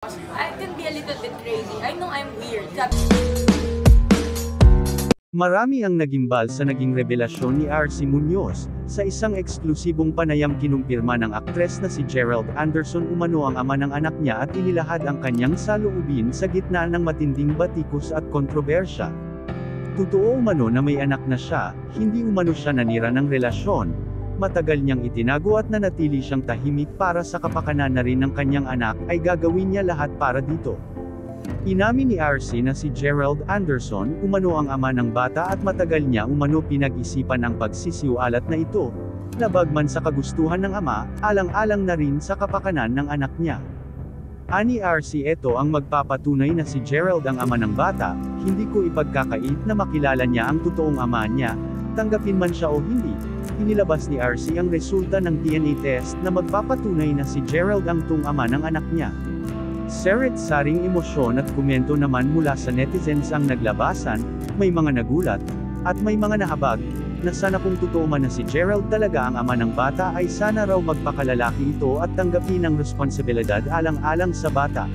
I can be a little bit crazy. I know I'm weird. Marami ang nagimbal sa naging revelasyon ni RC Munoz. Sa isang eksklusibong panayam kinumpirma ng aktres na si Gerald Anderson umano ang ama ng anak niya at inilahad ang kanyang saloobin sa gitna ng matinding batikos at kontrobersya. Totoo umano na may anak na siya, hindi umano siya nanira ng relasyon. Matagal niyang itinago at nanatili siyang tahimik para sa kapakanan na rin ng kanyang anak ay gagawin niya lahat para dito. Inamin ni RC na si Gerald Anderson umano ang ama ng bata at matagal niya umano pinag-isipan ang pagsisiwalat na ito. Labagman sa kagustuhan ng ama, alang-alang na rin sa kapakanan ng anak niya. Ani RC, ito ang magpapatunay na si Gerald ang ama ng bata, hindi ko ipagkakait na makilala niya ang totoong ama niya, tanggapin man siya o hindi. Inilabas ni RC ang resulta ng DNA test na magpapatunay na si Gerald ang tuong ama ng anak niya. Seret-saring emosyon at komento naman mula sa netizens ang naglabasan, may mga nagulat, at may mga nahabag, na sana kung totoo man na si Gerald talaga ang ama ng bata ay sana raw magpakalalaki ito at tanggapin ang responsibilidad alang-alang sa bata.